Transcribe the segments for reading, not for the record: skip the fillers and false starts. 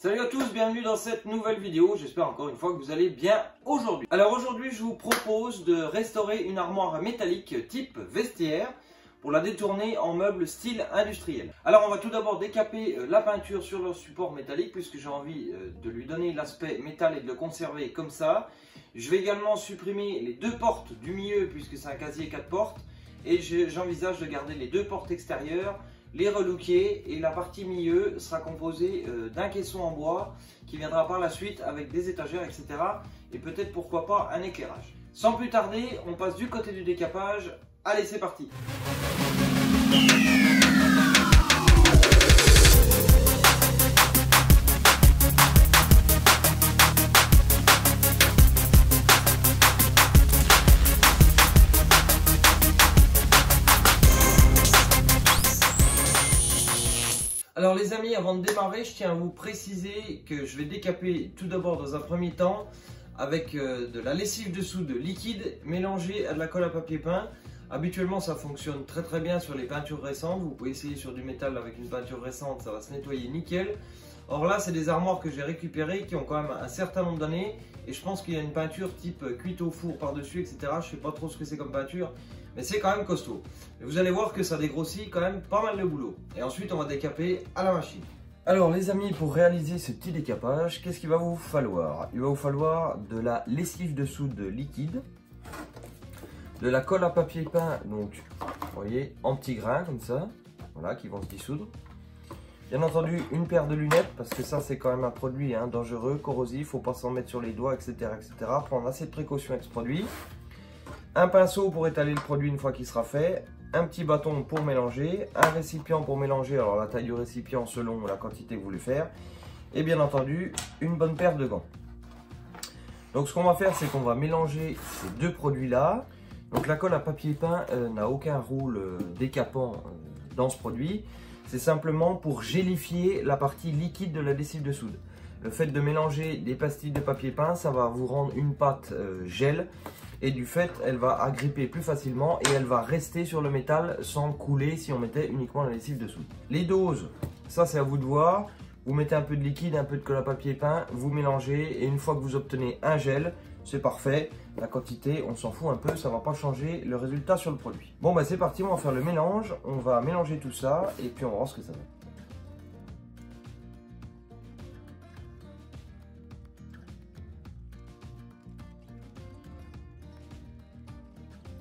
Salut à tous, bienvenue dans cette nouvelle vidéo. J'espère encore une fois que vous allez bien aujourd'hui. Alors aujourd'hui, je vous propose de restaurer une armoire métallique type vestiaire pour la détourner en meuble style industriel. Alors on va tout d'abord décaper la peinture sur le support métallique puisque j'ai envie de lui donner l'aspect métal et de le conserver comme ça. Je vais également supprimer les deux portes du milieu puisque c'est un casier 4 portes et j'envisage de garder les deux portes extérieures, les relooker, et la partie milieu sera composée d'un caisson en bois qui viendra par la suite avec des étagères, etc. et peut-être pourquoi pas un éclairage. Sans plus tarder, on passe du côté du décapage. Allez, c'est parti! Alors les amis, avant de démarrer, je tiens à vous préciser que je vais décaper tout d'abord dans un premier temps avec de la lessive de soude liquide mélangée à de la colle à papier peint. Habituellement ça fonctionne très bien sur les peintures récentes. Vous pouvez essayer sur du métal avec une peinture récente, ça va se nettoyer nickel. Or là c'est des armoires que j'ai récupérées qui ont quand même un certain nombre d'années et je pense qu'il y a une peinture type cuite au four par dessus, etc. Je ne sais pas trop ce que c'est comme peinture, mais c'est quand même costaud. Et vous allez voir que ça dégrossit quand même pas mal de boulot. Et ensuite on va décaper à la machine. Alors les amis, pour réaliser ce petit décapage, qu'est-ce qu'il va vous falloir? Il va vous falloir de la lessive de soude liquide, de la colle à papier peint, donc vous voyez, en petits grains comme ça, voilà, qui vont se dissoudre. Bien entendu, une paire de lunettes, parce que ça c'est quand même un produit dangereux, corrosif, faut pas s'en mettre sur les doigts, etc., etc. Prendre assez de précautions avec ce produit. Un pinceau pour étaler le produit une fois qu'il sera fait. Un petit bâton pour mélanger. Un récipient pour mélanger, alors la taille du récipient selon la quantité que vous voulez faire. Et bien entendu, une bonne paire de gants. Donc ce qu'on va faire, c'est qu'on va mélanger ces deux produits-là. Donc la colle à papier peint n'a aucun rôle décapant dans ce produit. C'est simplement pour gélifier la partie liquide de la lessive de soude. Le fait de mélanger des pastilles de papier peint, ça va vous rendre une pâte gel. Et du fait, elle va agripper plus facilement et elle va rester sur le métal sans couler si on mettait uniquement la lessive de soude. Les doses, ça c'est à vous de voir. Vous mettez un peu de liquide, un peu de colle à papier peint, vous mélangez et une fois que vous obtenez un gel, c'est parfait. La quantité, on s'en fout un peu, ça ne va pas changer le résultat sur le produit. Bon bah c'est parti, on va faire le mélange. On va mélanger tout ça et puis on va voir ce que ça donne.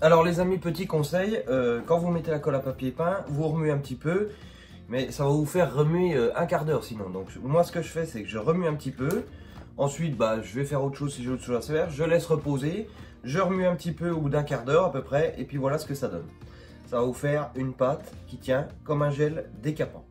Alors les amis, petit conseil, quand vous mettez la colle à papier peint, vous remuez un petit peu, mais ça va vous faire remuer un quart d'heure sinon. Donc moi ce que je fais, c'est que je remue un petit peu, ensuite je vais faire autre chose si j'ai autre chose à faire, je laisse reposer, je remue un petit peu au bout d'un quart d'heure à peu près, et puis voilà ce que ça donne. Ça va vous faire une pâte qui tient comme un gel décapant.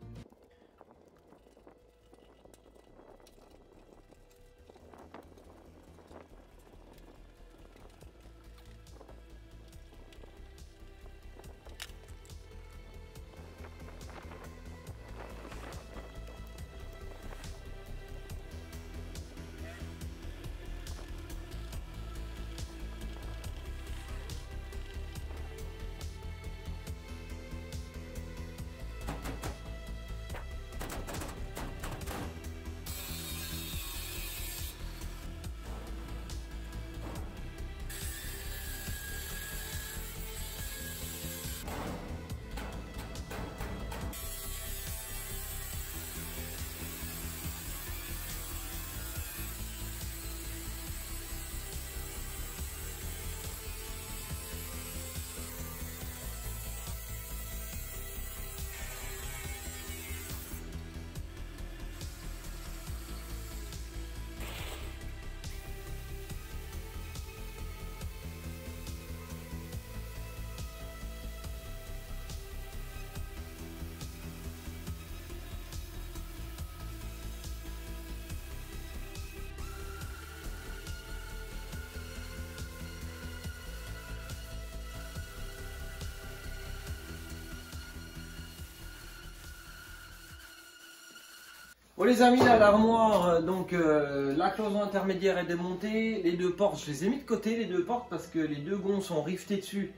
Bon les amis, là l'armoire, la cloison intermédiaire est démontée, les deux portes je les ai mis de côté, les deux portes, parce que les deux gonds sont riftés dessus,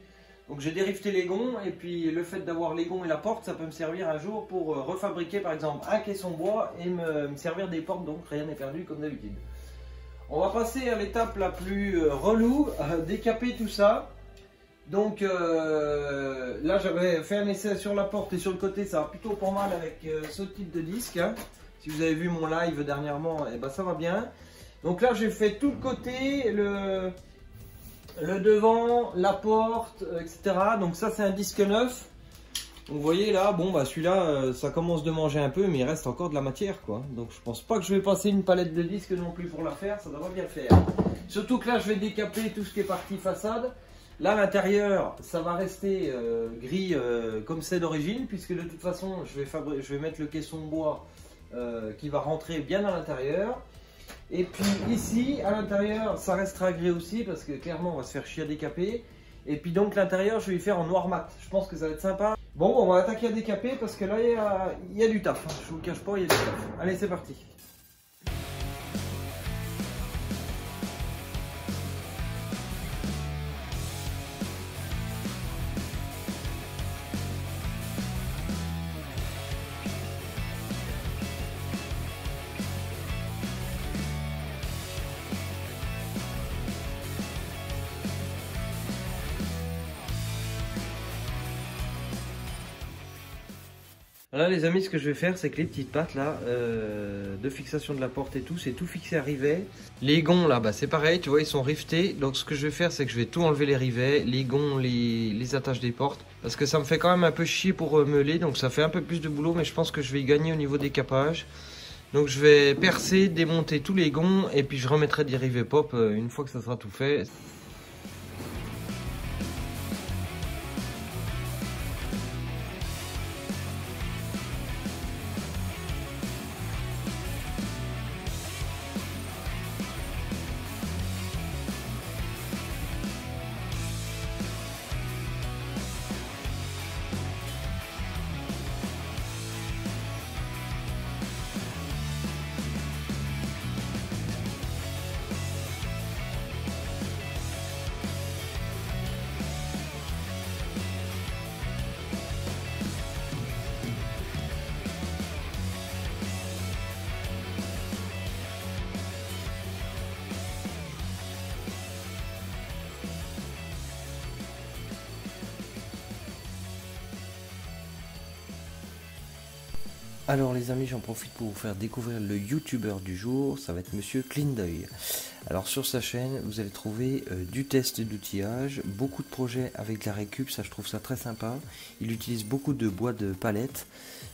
Donc j'ai dérifté les gonds et puis le fait d'avoir les gonds et la porte, ça peut me servir un jour pour refabriquer par exemple un caisson bois et me servir des portes, donc rien n'est perdu comme d'habitude. On va passer à l'étape la plus relou, décaper tout ça. Donc là j'avais fait un essai sur la porte et sur le côté, ça va plutôt pas mal avec ce type de disque. Hein. Si vous avez vu mon live dernièrement, eh ben, ça va bien. Donc là j'ai fait tout le côté, le devant, la porte, etc. Donc ça c'est un disque neuf. Donc vous voyez là, bon bah celui-là ça commence de manger un peu, mais il reste encore de la matière quoi. Donc je pense pas que je vais passer une palette de disques non plus pour la faire, ça devrait bien le faire. Surtout que là je vais décaper tout ce qui est partie façade. Là, à l'intérieur, ça va rester gris comme c'est d'origine, puisque de toute façon, je vais mettre le caisson bois qui va rentrer bien à l'intérieur. Et puis ici, à l'intérieur, ça restera gris aussi, parce que clairement, on va se faire chier à décaper. Et puis donc, l'intérieur, je vais y faire en noir mat. Je pense que ça va être sympa. Bon, on va attaquer à décaper, parce que là, il y a du taf. Je vous le cache pas, il y a du taf. Allez, c'est parti. Là les amis, ce que je vais faire, c'est que les petites pattes là de fixation de la porte et tout, c'est tout fixé à rivets. Les gonds là, bah, c'est pareil, tu vois, ils sont rivetés. Donc ce que je vais faire, c'est que je vais tout enlever les rivets, les gonds, les attaches des portes. Parce que ça me fait quand même un peu chier pour meuler, donc ça fait un peu plus de boulot, mais je pense que je vais y gagner au niveau des capages. Donc je vais percer, démonter tous les gonds et puis je remettrai des rivets pop une fois que ça sera tout fait. Alors les amis, j'en profite pour vous faire découvrir le youtubeur du jour, ça va être Monsieur Cleandoy. Alors sur sa chaîne, vous allez trouver du test d'outillage, beaucoup de projets avec de la récup, ça je trouve ça très sympa. Il utilise beaucoup de bois de palettes,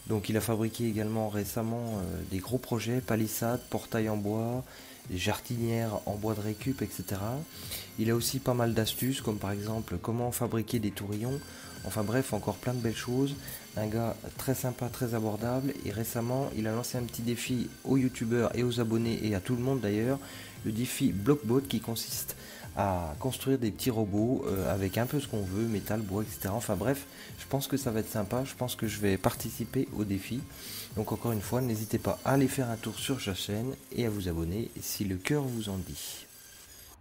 donc il a fabriqué également récemment des gros projets, palissades, portails en bois, des jartinières en bois de récup, etc. Il a aussi pas mal d'astuces, comme par exemple comment fabriquer des tourillons. Enfin bref, encore plein de belles choses. Un gars très sympa, très abordable. Et récemment, il a lancé un petit défi aux youtubeurs et aux abonnés et à tout le monde d'ailleurs. Le défi Blockbot qui consiste à construire des petits robots avec un peu ce qu'on veut, métal, bois, etc. Enfin bref, je pense que ça va être sympa. Je pense que je vais participer au défi. Donc encore une fois, n'hésitez pas à aller faire un tour sur sa chaîne et à vous abonner si le cœur vous en dit.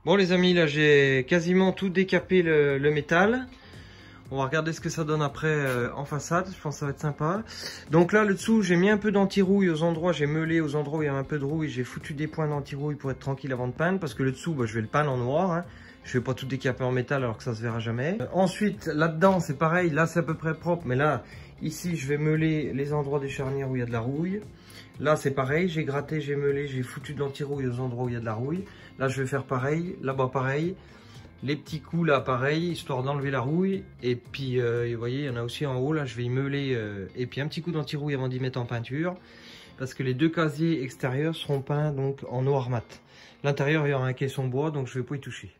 Bon les amis, là j'ai quasiment tout décapé le métal. On va regarder ce que ça donne après en façade, je pense que ça va être sympa. Donc là, le dessous, j'ai mis un peu d'anti-rouille aux endroits, j'ai meulé aux endroits où il y a un peu de rouille, j'ai foutu des points d'anti-rouille pour être tranquille avant de peindre, parce que le dessous, bah, je vais le peindre en noir. Hein. Je vais pas tout décaper en métal alors que ça se verra jamais. Ensuite, là-dedans, c'est pareil, là c'est à peu près propre, mais là, ici, je vais meuler les endroits des charnières où il y a de la rouille. Là, c'est pareil, j'ai gratté, j'ai meulé, j'ai foutu de l'anti-rouille aux endroits où il y a de la rouille. Là, je vais faire pareil, là-bas pareil. Les petits coups là pareil, histoire d'enlever la rouille. Et puis vous voyez, il y en a aussi en haut, là je vais y meuler. Et puis un petit coup d'anti-rouille avant d'y mettre en peinture. Parce que les deux casiers extérieurs seront peints donc en noir mat. L'intérieur il y aura un caisson bois, donc je ne vais pas y toucher.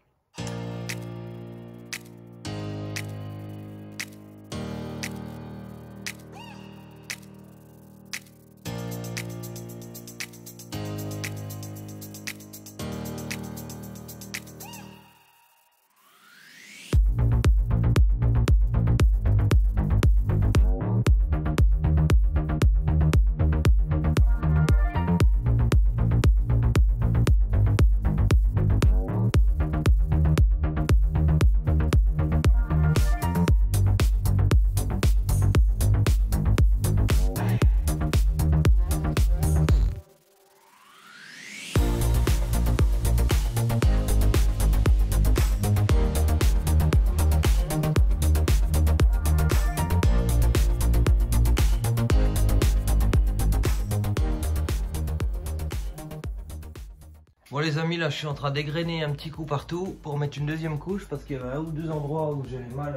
Bon les amis, là je suis en train d'égrainer un petit coup partout pour mettre une deuxième couche parce qu'il y avait un ou deux endroits où j'avais mal.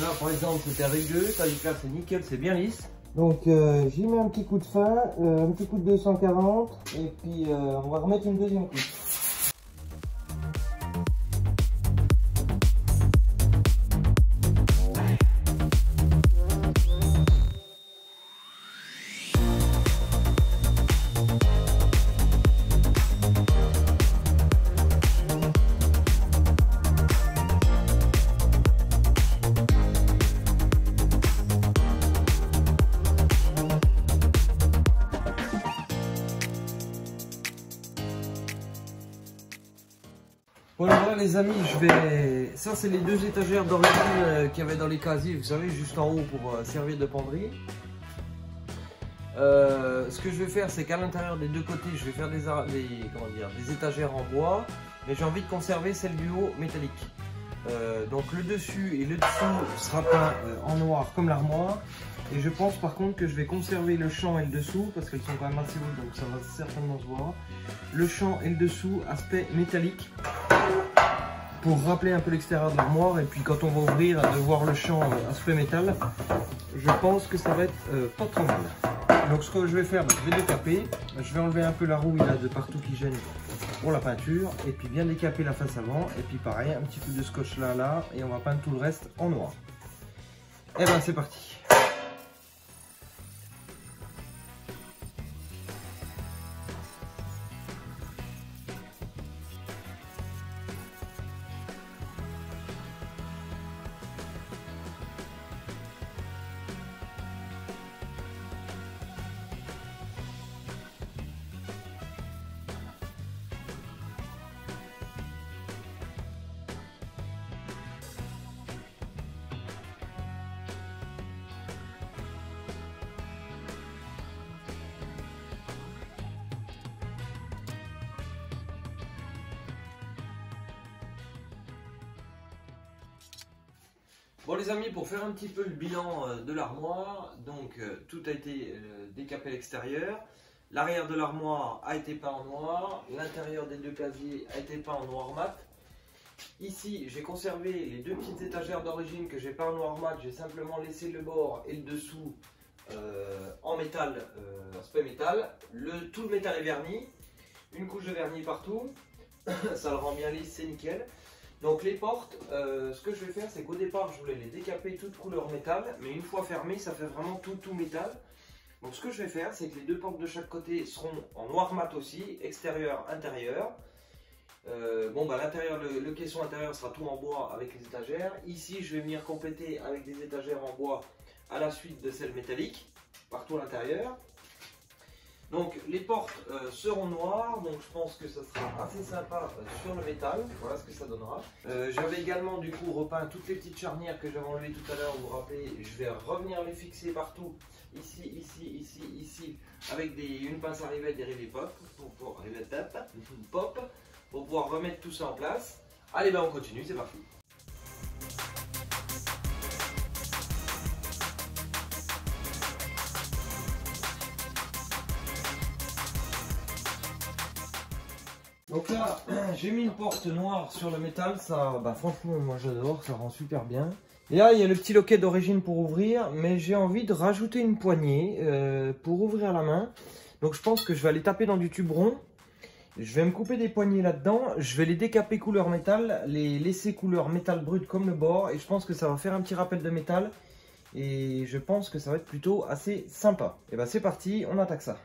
Là par exemple c'était rugueux, tandis que là c'est nickel, c'est bien lisse. Donc j'y mets un petit coup de fin, un petit coup de 240 et puis on va remettre une deuxième couche. Voilà les amis, ça c'est les deux étagères d'origine qu'il y avait dans les casiers, vous savez, juste en haut pour servir de penderie. Ce que je vais faire, c'est qu'à l'intérieur des deux côtés, je vais faire des étagères en bois, mais j'ai envie de conserver celle du haut métallique. Donc le dessus et le dessous sera peint en noir comme l'armoire. Et je pense par contre que je vais conserver le champ et le dessous parce qu'elles sont quand même assez hautes, donc ça va certainement se voir. Le champ et le dessous aspect métallique pour rappeler un peu l'extérieur de l'armoire, et puis quand on va ouvrir de voir le champ aspect métal, je pense que ça va être pas trop mal. Donc ce que je vais faire, je vais décaper, je vais enlever un peu la rouille là de partout qui gêne pour la peinture, et puis bien décaper la face avant, et puis pareil, un petit coup de scotch là, et on va peindre tout le reste en noir. Et ben c'est parti. Bon les amis, pour faire un petit peu le bilan de l'armoire, donc tout a été décapé à l'extérieur. L'arrière de l'armoire a été peint en noir, l'intérieur des deux casiers a été peint en noir mat. Ici, j'ai conservé les deux petites étagères d'origine que j'ai peint en noir mat, j'ai simplement laissé le bord et le dessous en métal, aspect métal. Tout le métal est verni, une couche de vernis partout, ça le rend bien lisse, c'est nickel. Donc les portes, ce que je vais faire, c'est qu'au départ je voulais les décaper toutes couleur métal, mais une fois fermées ça fait vraiment tout métal. Donc ce que je vais faire, c'est que les deux portes de chaque côté seront en noir mat aussi, extérieur, intérieur. L'intérieur, le caisson intérieur sera tout en bois avec les étagères. Ici je vais venir compléter avec des étagères en bois à la suite de celles métalliques, partout à l'intérieur. Donc les portes seront noires, donc je pense que ça sera assez sympa sur le métal. Voilà ce que ça donnera. J'avais également du coup repeint toutes les petites charnières que j'avais enlevées tout à l'heure, vous vous rappelez. Je vais revenir les fixer partout, ici, avec une pince à rivette, des rivets pop, pour pouvoir remettre tout ça en place. Allez ben on continue, c'est parti. Donc là, j'ai mis une porte noire sur le métal, ça, franchement, moi j'adore, ça rend super bien. Et là, il y a le petit loquet d'origine pour ouvrir, mais j'ai envie de rajouter une poignée pour ouvrir la main. Donc je pense que je vais aller taper dans du tube rond. Je vais me couper des poignées là-dedans, je vais les décaper couleur métal, les laisser couleur métal brut comme le bord, et je pense que ça va faire un petit rappel de métal. Et je pense que ça va être plutôt assez sympa. Et ben c'est parti, on attaque ça.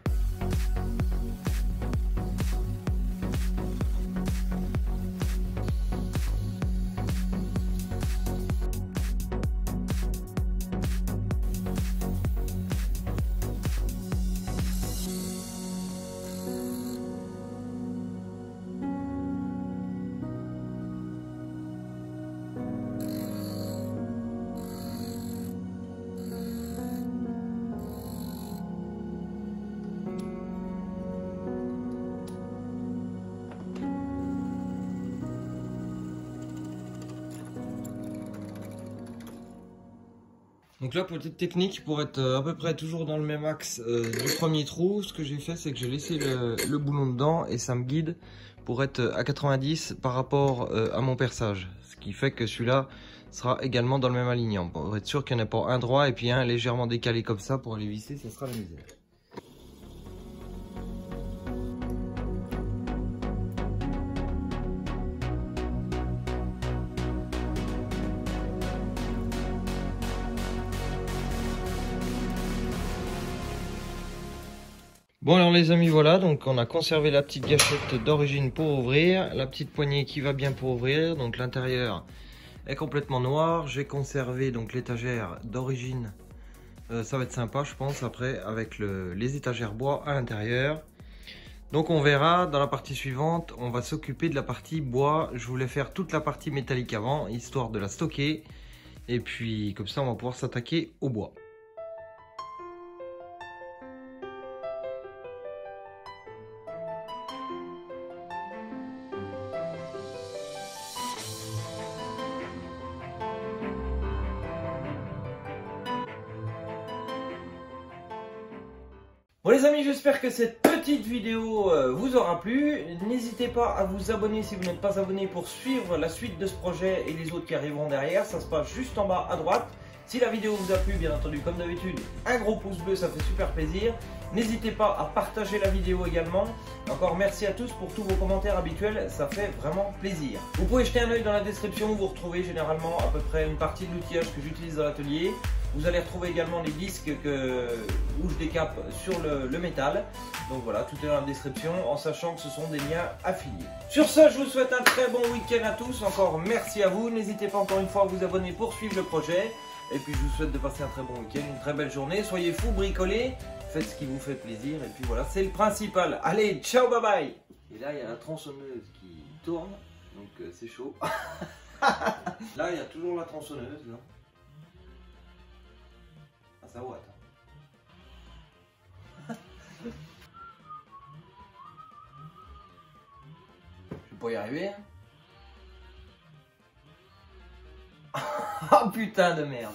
Donc là, petite technique pour être à peu près toujours dans le même axe du premier trou, ce que j'ai fait, c'est que j'ai laissé le boulon dedans et ça me guide pour être à 90 par rapport à mon perçage. Ce qui fait que celui-là sera également dans le même alignement. Pour être sûr qu'il n'y en a pas un droit et puis un légèrement décalé comme ça pour aller visser, ça sera la misère. Bon alors les amis, voilà, donc on a conservé la petite gâchette d'origine pour ouvrir, la petite poignée qui va bien pour ouvrir, donc l'intérieur est complètement noir. J'ai conservé donc l'étagère d'origine, ça va être sympa je pense après avec les étagères bois à l'intérieur. Donc on verra dans la partie suivante, on va s'occuper de la partie bois. Je voulais faire toute la partie métallique avant, histoire de la stocker, et puis comme ça on va pouvoir s'attaquer au bois. Bon les amis, j'espère que cette petite vidéo vous aura plu. N'hésitez pas à vous abonner si vous n'êtes pas abonné pour suivre la suite de ce projet et les autres qui arriveront derrière. Ça se passe juste en bas à droite. Si la vidéo vous a plu, bien entendu, comme d'habitude, un gros pouce bleu, ça fait super plaisir. N'hésitez pas à partager la vidéo également. Encore merci à tous pour tous vos commentaires habituels, ça fait vraiment plaisir. Vous pouvez jeter un œil dans la description où vous retrouvez généralement à peu près une partie de l'outillage que j'utilise dans l'atelier. Vous allez retrouver également les disques où je décape sur le métal. Donc voilà, tout est dans la description en sachant que ce sont des liens affiliés. Sur ce, je vous souhaite un très bon week-end à tous. Encore merci à vous. N'hésitez pas encore une fois à vous abonner pour suivre le projet. Et puis je vous souhaite de passer un très bon week-end, une très belle journée. Soyez fous, bricolez, faites ce qui vous fait plaisir. Et puis voilà, c'est le principal. Allez, ciao, bye bye. Et là, il y a la tronçonneuse qui tourne. Donc c'est chaud. Là, il y a toujours la tronçonneuse. Là. Ah, ça va, attends. Je vais pas y arriver. Oh putain de merde.